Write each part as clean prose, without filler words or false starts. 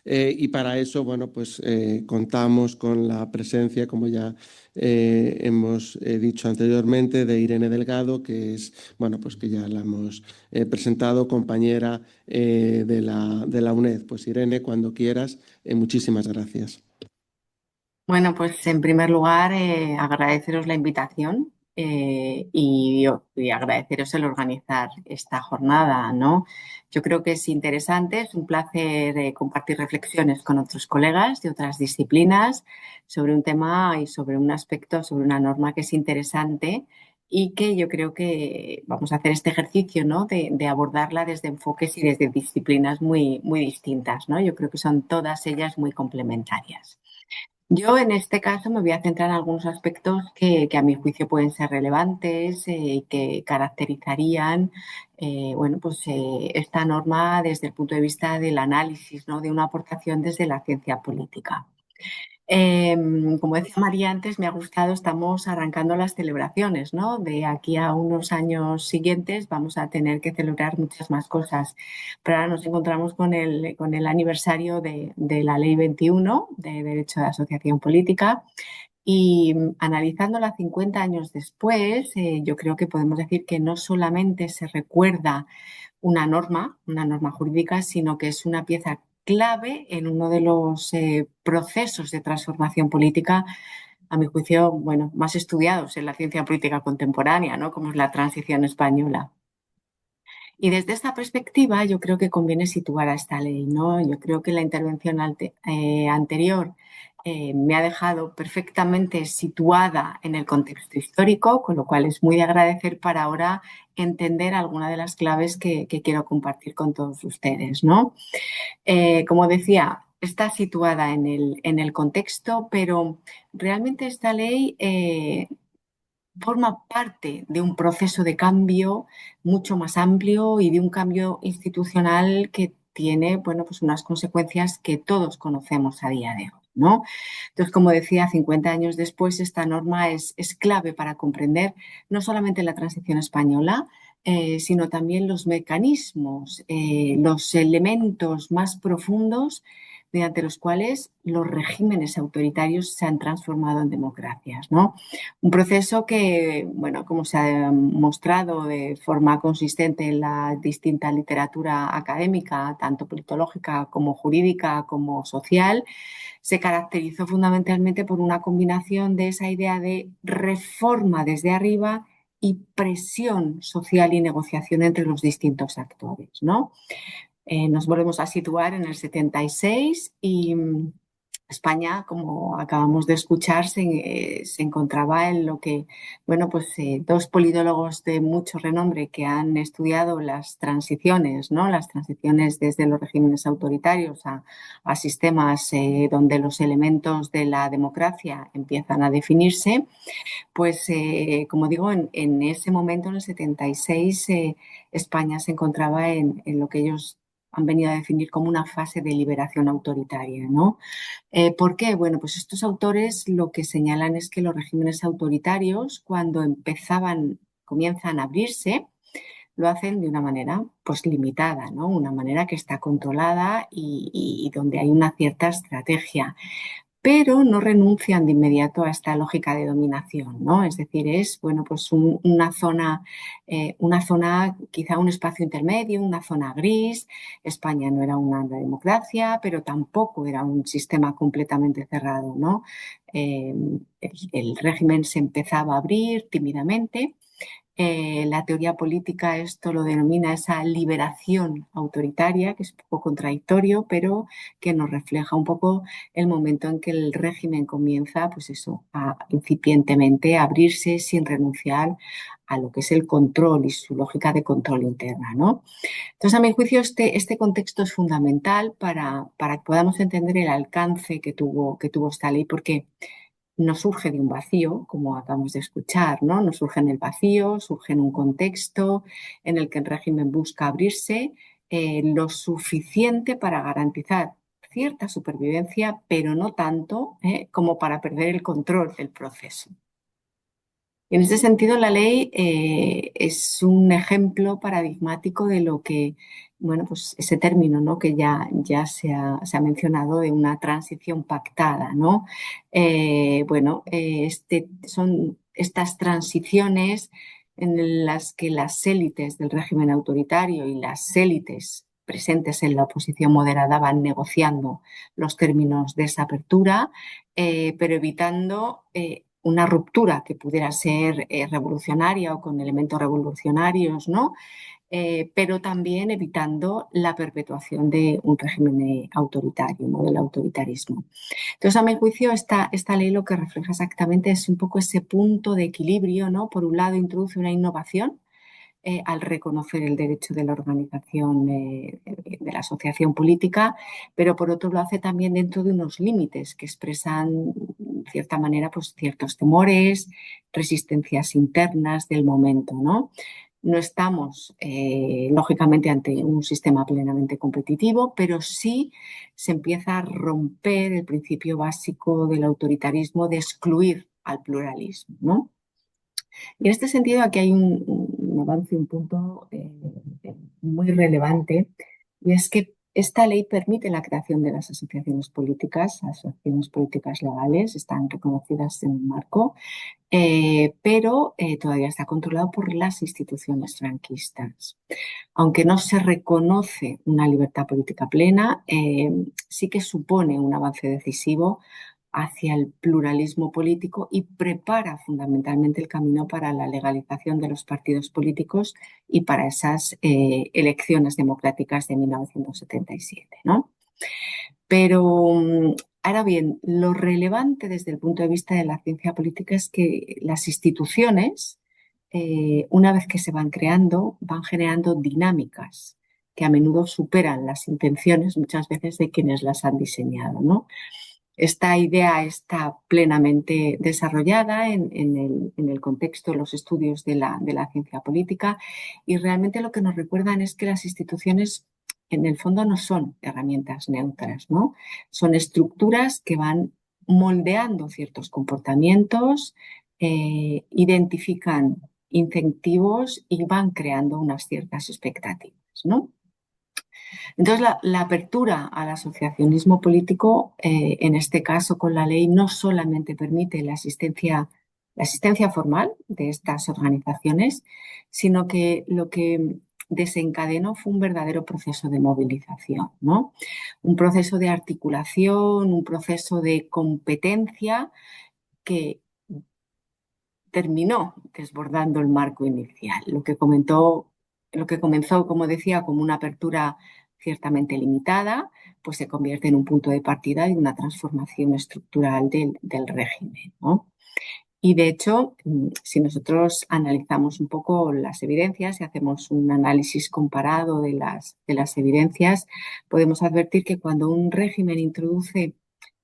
Y para eso, bueno, pues contamos con la presencia, como ya hemos dicho anteriormente, de Irene Delgado, que es, bueno, pues que ya la hemos presentado, compañera de la UNED. Pues Irene, cuando quieras, muchísimas gracias. Bueno, pues en primer lugar, agradeceros la invitación y agradeceros el organizar esta jornada, ¿no? Yo creo que es interesante, es un placer compartir reflexiones con otros colegas de otras disciplinas sobre un tema y sobre un aspecto, sobre una norma que es interesante y que yo creo que vamos a hacer este ejercicio, ¿no? De abordarla desde enfoques y desde disciplinas muy distintas, ¿no? Yo creo que son todas ellas muy complementarias. Yo en este caso me voy a centrar en algunos aspectos que a mi juicio pueden ser relevantes y que caracterizarían bueno, pues, esta norma desde el punto de vista del análisis, ¿no? De una aportación desde la ciencia política. Como decía María antes, me ha gustado, estamos arrancando las celebraciones, ¿no? De aquí a unos años siguientes vamos a tener que celebrar muchas más cosas. Pero ahora nos encontramos con el aniversario de la Ley 21 de Derecho de Asociación Política y analizándola 50 años después, yo creo que podemos decir que no solamente se recuerda una norma jurídica, sino que es una pieza clave en uno de los procesos de transformación política, a mi juicio, bueno, más estudiados en la ciencia política contemporánea, ¿no? Como es la transición española. Y desde esta perspectiva, yo creo que conviene situar a esta ley, ¿no? Yo creo que la intervención anterior me ha dejado perfectamente situada en el contexto histórico, con lo cual es muy de agradecer para ahora entender algunas de las claves que quiero compartir con todos ustedes, ¿no? Como decía, está situada en el contexto, pero realmente esta ley forma parte de un proceso de cambio mucho más amplio y de un cambio institucional que tiene, bueno, pues unas consecuencias que todos conocemos a día de hoy, ¿no? Entonces, como decía, 50 años después, esta norma es clave para comprender no solamente la transición española, sino también los mecanismos, los elementos más profundos mediante los cuales los regímenes autoritarios se han transformado en democracias, ¿no? Un proceso que, bueno, como se ha mostrado de forma consistente en la distinta literatura académica, tanto politológica como jurídica como social, se caracterizó fundamentalmente por una combinación de esa idea de reforma desde arriba y presión social y negociación entre los distintos actores, ¿no? Nos volvemos a situar en el 76 y España, como acabamos de escuchar, se encontraba en lo que, bueno, pues dos politólogos de mucho renombre que han estudiado las transiciones, ¿no? Las transiciones desde los regímenes autoritarios a sistemas donde los elementos de la democracia empiezan a definirse, pues, como digo, en ese momento, en el 76, España se encontraba en lo que ellos han venido a definir como una fase de liberación autoritaria, ¿no? ¿Por qué? Bueno, pues estos autores lo que señalan es que los regímenes autoritarios, cuando comienzan a abrirse, lo hacen de una manera pues limitada, ¿no? Una manera que está controlada y donde hay una cierta estrategia, pero no renuncian de inmediato a esta lógica de dominación, ¿no? Es decir, es, bueno, pues una zona, quizá un espacio intermedio, una zona gris. España no era una democracia, pero tampoco era un sistema completamente cerrado, ¿no? El régimen se empezaba a abrir tímidamente. La teoría política esto lo denomina esa liberación autoritaria, que es un poco contradictorio, pero que nos refleja un poco el momento en que el régimen comienza, pues eso, a incipientemente abrirse sin renunciar a lo que es el control y su lógica de control interna, ¿no? Entonces, a mi juicio, este contexto es fundamental para que podamos entender el alcance que tuvo esta ley, porque no surge de un vacío, como acabamos de escuchar, ¿no? No surge en el vacío, surge en un contexto en el que el régimen busca abrirse lo suficiente para garantizar cierta supervivencia, pero no tanto como para perder el control del proceso. En ese sentido, la ley es un ejemplo paradigmático de lo que, bueno, pues ese término, ¿no? Que ya se ha mencionado de una transición pactada, ¿no? Son estas transiciones en las que las élites del régimen autoritario y las élites presentes en la oposición moderada van negociando los términos de esa apertura, pero evitando una ruptura que pudiera ser revolucionaria o con elementos revolucionarios, ¿no? Pero también evitando la perpetuación de un régimen autoritario, ¿no? Del autoritarismo. Entonces, a mi juicio, esta ley lo que refleja exactamente es un poco ese punto de equilibrio, ¿no? Por un lado, introduce una innovación al reconocer el derecho de la organización de la asociación política, pero por otro lo hace también dentro de unos límites que expresan, de cierta manera, pues ciertos temores, resistencias internas del momento, ¿no? No estamos, lógicamente, ante un sistema plenamente competitivo, pero sí se empieza a romper el principio básico del autoritarismo de excluir al pluralismo, ¿no? Y en este sentido, aquí hay un avance, un punto muy relevante, y es que esta ley permite la creación de las asociaciones políticas legales, están reconocidas en un marco, pero todavía está controlado por las instituciones franquistas. Aunque no se reconoce una libertad política plena, sí que supone un avance decisivo hacia el pluralismo político y prepara fundamentalmente el camino para la legalización de los partidos políticos y para esas elecciones democráticas de 1977, ¿no? Pero ahora bien, lo relevante desde el punto de vista de la ciencia política es que las instituciones, una vez que se van creando, van generando dinámicas que a menudo superan las intenciones muchas veces de quienes las han diseñado, ¿no? Esta idea está plenamente desarrollada en el contexto de los estudios de la ciencia política, y realmente lo que nos recuerdan es que las instituciones en el fondo no son herramientas neutras, ¿no? Son estructuras que van moldeando ciertos comportamientos, identifican incentivos y van creando unas ciertas expectativas, ¿no? Entonces, la apertura al asociacionismo político, en este caso con la ley, no solamente permite la asistencia formal de estas organizaciones, sino que lo que desencadenó fue un verdadero proceso de movilización, ¿no? Un proceso de articulación, un proceso de competencia que terminó desbordando el marco inicial, lo que comenzó, como decía, como una apertura ciertamente limitada, pues se convierte en un punto de partida y una transformación estructural del régimen, ¿no? Y de hecho, si nosotros analizamos un poco las evidencias y hacemos un análisis comparado de las evidencias, podemos advertir que cuando un régimen introduce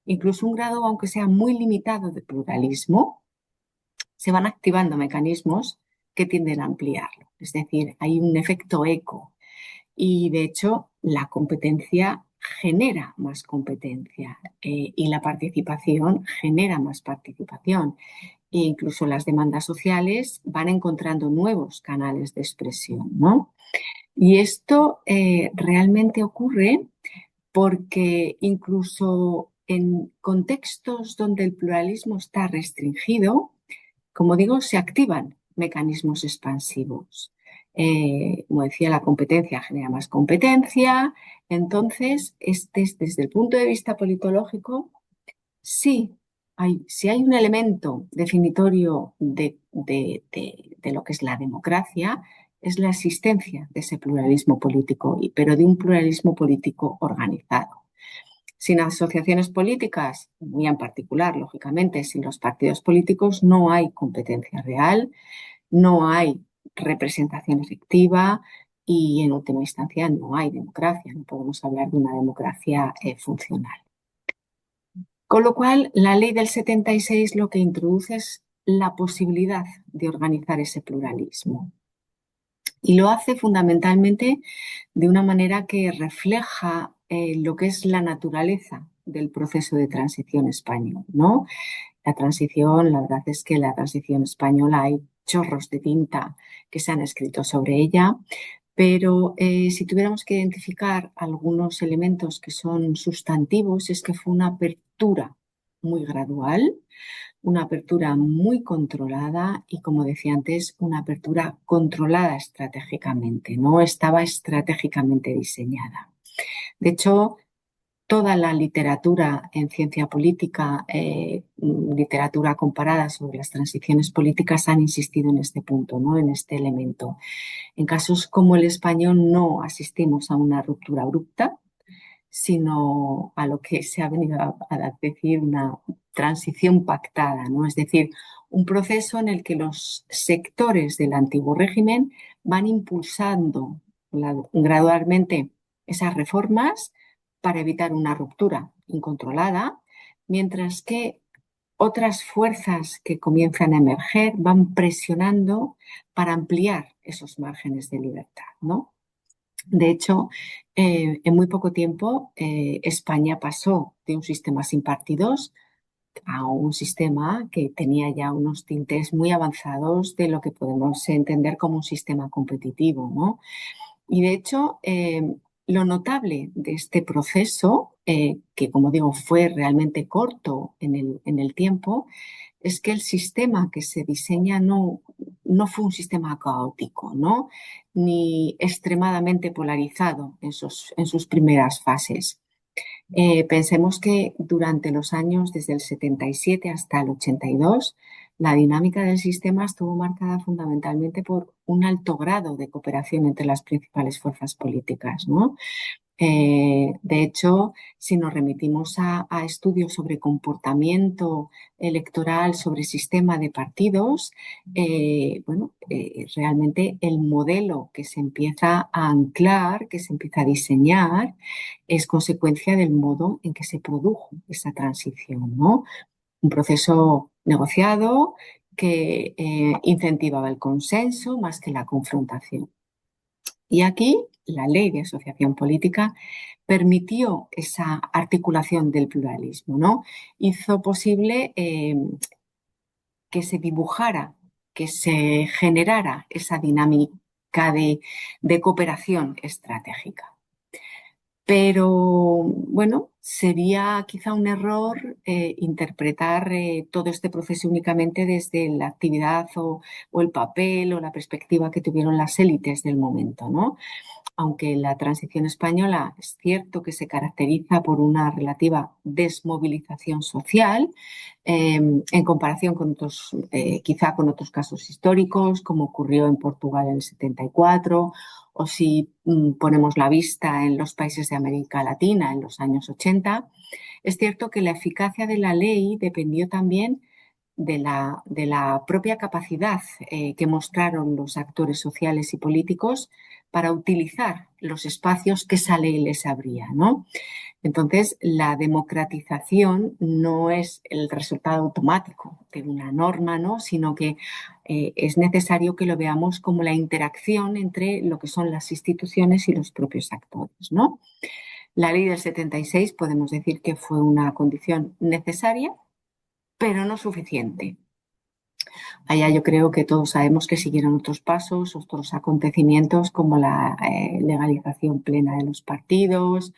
incluso un grado, aunque sea muy limitado, de pluralismo, se van activando mecanismos que tienden a ampliarlo. Es decir, hay un efecto eco y, de hecho, la competencia genera más competencia y la participación genera más participación. E incluso las demandas sociales van encontrando nuevos canales de expresión, ¿no? Y esto realmente ocurre porque incluso en contextos donde el pluralismo está restringido, como digo, se activan mecanismos expansivos. Como decía, la competencia genera más competencia. Entonces, desde el punto de vista politológico, sí si hay un elemento definitorio de lo que es la democracia, es la existencia de ese pluralismo político, pero de un pluralismo político organizado. Sin asociaciones políticas, muy en particular, lógicamente, sin los partidos políticos, no hay competencia real, no hay representación efectiva y, en última instancia, no hay democracia. No podemos hablar de una democracia funcional. Con lo cual, la ley del 76 lo que introduce es la posibilidad de organizar ese pluralismo. Y lo hace fundamentalmente de una manera que refleja lo que es la naturaleza del proceso de transición español, ¿no? la transición, la verdad es que la transición española hay chorros de tinta que se han escrito sobre ella, pero si tuviéramos que identificar algunos elementos que son sustantivos, es que fue una apertura muy gradual, una apertura muy controlada y, como decía antes, una apertura controlada estratégicamente, no estaba estratégicamente diseñada. De hecho, toda la literatura en ciencia política, literatura comparada sobre las transiciones políticas, han insistido en este punto, ¿no? En este elemento. En casos como el español no asistimos a una ruptura abrupta, sino a lo que se ha venido a decir una transición pactada, ¿no? Es decir, un proceso en el que los sectores del antiguo régimen van impulsando gradualmente esas reformas para evitar una ruptura incontrolada, mientras que otras fuerzas que comienzan a emerger van presionando para ampliar esos márgenes de libertad, ¿no? De hecho, en muy poco tiempo España pasó de un sistema sin partidos a un sistema que tenía ya unos tintes muy avanzados de lo que podemos entender como un sistema competitivo, ¿no? Y de hecho, lo notable de este proceso, que como digo fue realmente corto en el tiempo, es que el sistema que se diseña no fue un sistema caótico, ¿no? Ni extremadamente polarizado en sus primeras fases. Pensemos que durante los años desde el 77 hasta el 82, la dinámica del sistema estuvo marcada fundamentalmente por un alto grado de cooperación entre las principales fuerzas políticas, ¿no? De hecho, si nos remitimos a estudios sobre comportamiento electoral, sobre sistema de partidos, realmente el modelo que se empieza a anclar, que se empieza a diseñar, es consecuencia del modo en que se produjo esa transición, ¿no? Un proceso negociado que incentivaba el consenso más que la confrontación. Y aquí la ley de asociación política permitió esa articulación del pluralismo, ¿no? Hizo posible que se dibujara, que se generara esa dinámica de cooperación estratégica. Pero bueno, sería quizá un error interpretar todo este proceso únicamente desde la actividad o el papel o la perspectiva que tuvieron las élites del momento, ¿no? Aunque la transición española es cierto que se caracteriza por una relativa desmovilización social, en comparación con otros, quizá con otros casos históricos, como ocurrió en Portugal en el 74, o si ponemos la vista en los países de América Latina en los años 80, es cierto que la eficacia de la ley dependió también de la propia capacidad que mostraron los actores sociales y políticos para utilizar los espacios que esa ley les abría, ¿no? Entonces, la democratización no es el resultado automático de una norma, ¿no? Sino que es necesario que lo veamos como la interacción entre lo que son las instituciones y los propios actores, ¿no? La ley del 76 podemos decir que fue una condición necesaria, pero no suficiente. Allá yo creo que todos sabemos que siguieron otros pasos, otros acontecimientos como la legalización plena de los partidos,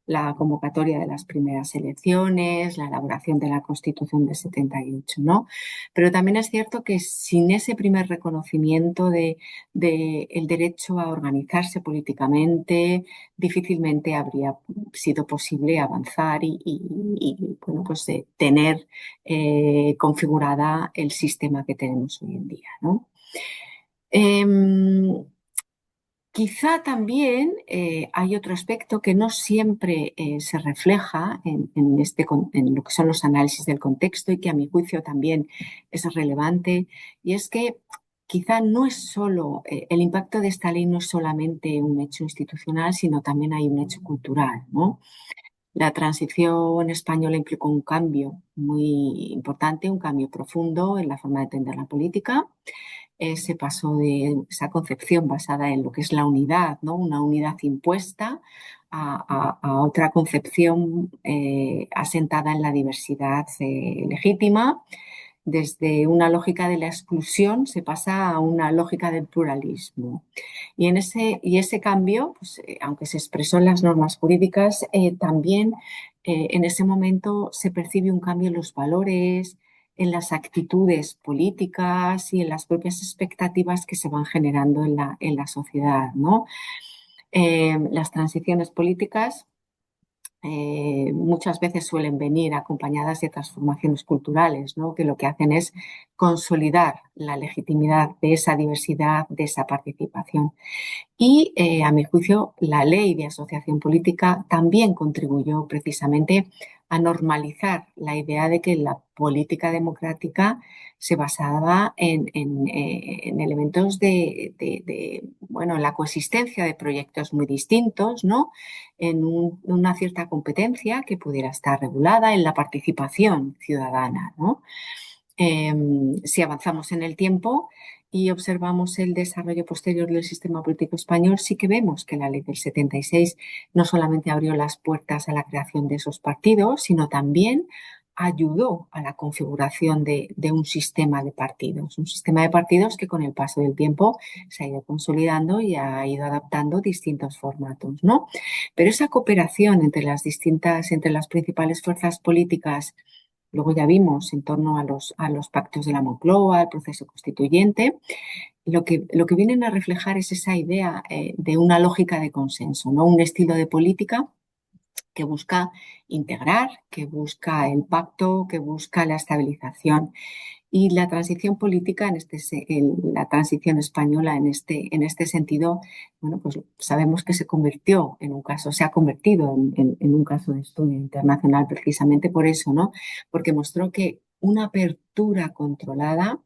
la convocatoria de las primeras elecciones, la elaboración de la Constitución del 78, ¿no? Pero también es cierto que sin ese primer reconocimiento de el derecho a organizarse políticamente, difícilmente habría sido posible avanzar bueno, pues tener configurada el sistema que tenemos hoy en día, ¿no? Quizá también hay otro aspecto que no siempre se refleja en lo que son los análisis del contexto y que a mi juicio también es relevante, y es que quizá no es solo, el impacto de esta ley no es solamente un hecho institucional, sino también hay un hecho cultural, ¿no? La transición española implicó un cambio muy importante, un cambio profundo en la forma de entender la política. Se pasó de esa concepción basada en lo que es la unidad, ¿no? Una unidad impuesta, a otra concepción asentada en la diversidad legítima. Desde una lógica de la exclusión se pasa a una lógica del pluralismo. Y ese cambio, pues, aunque se expresó en las normas jurídicas, también en ese momento se percibe un cambio en los valores, en las actitudes políticas y en las propias expectativas que se van generando en la sociedad, ¿no? Las transiciones políticas muchas veces suelen venir acompañadas de transformaciones culturales, ¿no? Que lo que hacen es consolidar la legitimidad de esa diversidad, de esa participación. Y, a mi juicio, la ley de asociación política también contribuyó precisamente a normalizar la idea de que la política democrática se basaba en elementos bueno, la coexistencia de proyectos muy distintos, ¿no? Una cierta competencia que pudiera estar regulada en la participación ciudadana, ¿no? Si avanzamos en el tiempo y observamos el desarrollo posterior del sistema político español, sí que vemos que la ley del 76 no solamente abrió las puertas a la creación de esos partidos, sino también ayudó a la configuración de un sistema de partidos que con el paso del tiempo se ha ido consolidando y ha ido adaptando distintos formatos, ¿no? Pero esa cooperación entre entre las principales fuerzas políticas. Luego ya vimos en torno a los pactos de la Moncloa, el proceso constituyente, lo que vienen a reflejar es esa idea de una lógica de consenso, ¿no? Un estilo de política que busca integrar, que busca el pacto, que busca la estabilización. Y la transición política, la transición española en este sentido, bueno, pues sabemos que se convirtió en un caso, se ha convertido en un caso de estudio internacional precisamente por eso, ¿no? Porque mostró que una apertura controlada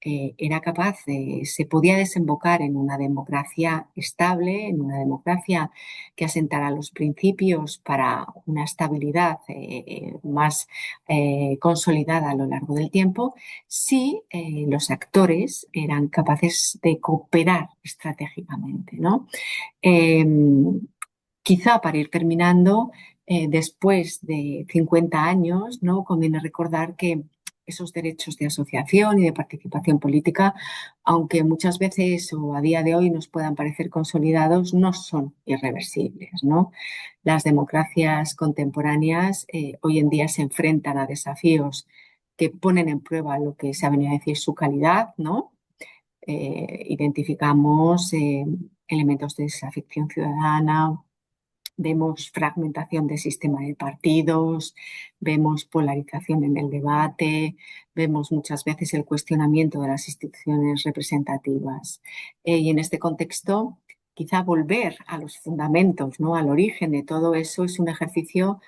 era capaz se podía desembocar en una democracia estable, en una democracia que asentara los principios para una estabilidad más consolidada a lo largo del tiempo, si los actores eran capaces de cooperar estratégicamente, ¿no? Eh, Quizá para ir terminando, después de 50 años, ¿no? Conviene recordar que esos derechos de asociación y de participación política, aunque muchas veces o a día de hoy nos puedan parecer consolidados, no son irreversibles, ¿no? Las democracias contemporáneas hoy en día se enfrentan a desafíos que ponen en prueba lo que se ha venido a decir su calidad, ¿no? Identificamos elementos de desafección ciudadana, vemos fragmentación del sistema de partidos, vemos polarización en el debate, vemos muchas veces el cuestionamiento de las instituciones representativas. Y en este contexto, quizá volver a los fundamentos, ¿no? Al origen de todo eso es un ejercicio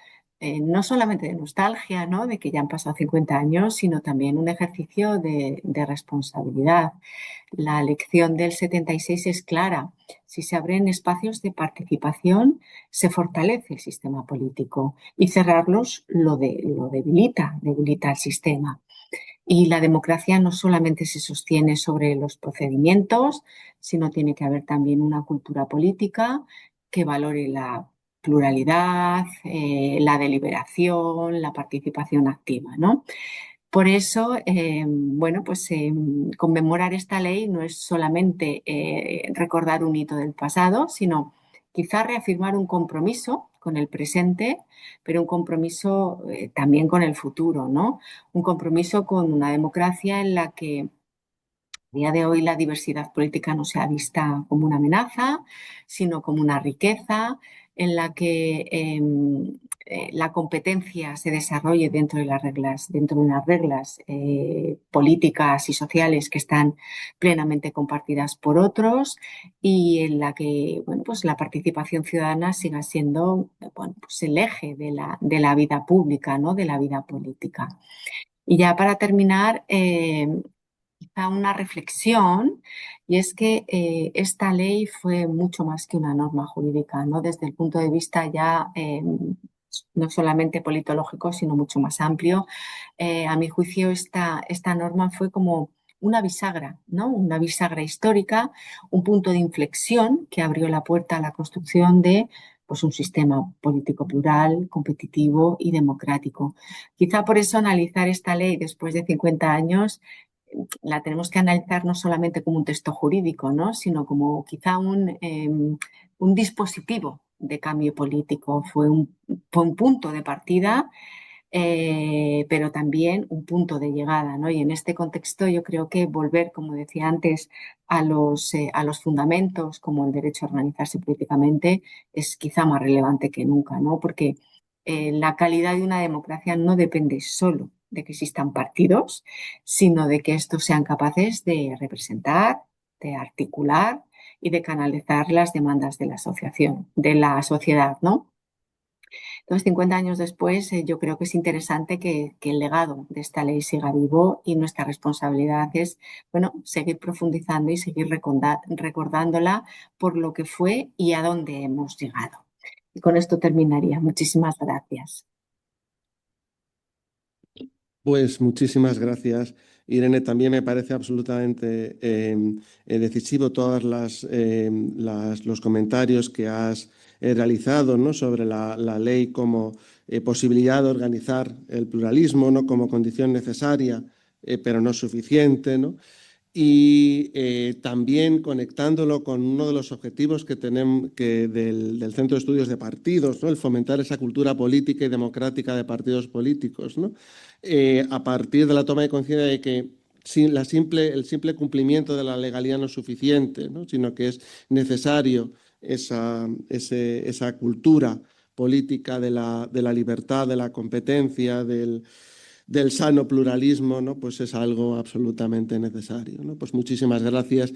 no solamente de nostalgia, ¿no? De que ya han pasado 50 años, sino también un ejercicio de responsabilidad. La lección del 76 es clara. Si se abren espacios de participación, se fortalece el sistema político y cerrarlos lo debilita, debilita el sistema. Y la democracia no solamente se sostiene sobre los procedimientos, sino tiene que haber también una cultura política que valore la pluralidad, la deliberación, la participación activa, ¿no? Por eso, bueno, pues conmemorar esta ley no es solamente recordar un hito del pasado, sino quizá reafirmar un compromiso con el presente, pero un compromiso también con el futuro, ¿no? Un compromiso con una democracia en la que a día de hoy la diversidad política no sea vista como una amenaza, sino como una riqueza en la que la competencia se desarrolle dentro de unas reglas políticas y sociales que están plenamente compartidas por otros y en la que bueno, pues la participación ciudadana siga siendo bueno, pues el eje de la vida pública, ¿no? De la vida política. Y ya para terminar, quizá una reflexión, y es que esta ley fue mucho más que una norma jurídica, ¿no? Desde el punto de vista ya no solamente politológico, sino mucho más amplio. A mi juicio, esta norma fue como una bisagra, ¿no? Una bisagra histórica, un punto de inflexión que abrió la puerta a la construcción de pues un sistema político plural, competitivo y democrático. Quizá por eso analizar esta ley después de 50 años la tenemos que analizar no solamente como un texto jurídico, ¿no? Sino como quizá un dispositivo de cambio político. Fue un punto de partida, pero también un punto de llegada, ¿no? Y en este contexto yo creo que volver, como decía antes, a los fundamentos como el derecho a organizarse políticamente es quizá más relevante que nunca, ¿no? Porque la calidad de una democracia no depende solo de que existan partidos, sino de que estos sean capaces de representar, de articular y de canalizar las demandas de la asociación, de la sociedad, ¿no? Entonces, 50 años después, yo creo que es interesante que el legado de esta ley siga vivo y nuestra responsabilidad es, bueno, seguir profundizando y seguir recordándola por lo que fue y a dónde hemos llegado. Y con esto terminaría. Muchísimas gracias. Pues muchísimas gracias, Irene. También me parece absolutamente decisivo todos los comentarios que has realizado, ¿no? Sobre la ley como posibilidad de organizar el pluralismo, ¿no? Como condición necesaria, pero no suficiente, ¿no? Y también conectándolo con uno de los objetivos que tenemos del Centro de Estudios de Partidos, ¿no? El fomentar esa cultura política y democrática de partidos políticos, ¿no? A partir de la toma de conciencia de que el simple cumplimiento de la legalidad no es suficiente, ¿no? Sino que es necesario esa cultura política de la libertad, de la competencia, del sano pluralismo, ¿no? Pues es algo absolutamente necesario, ¿no? Pues muchísimas gracias.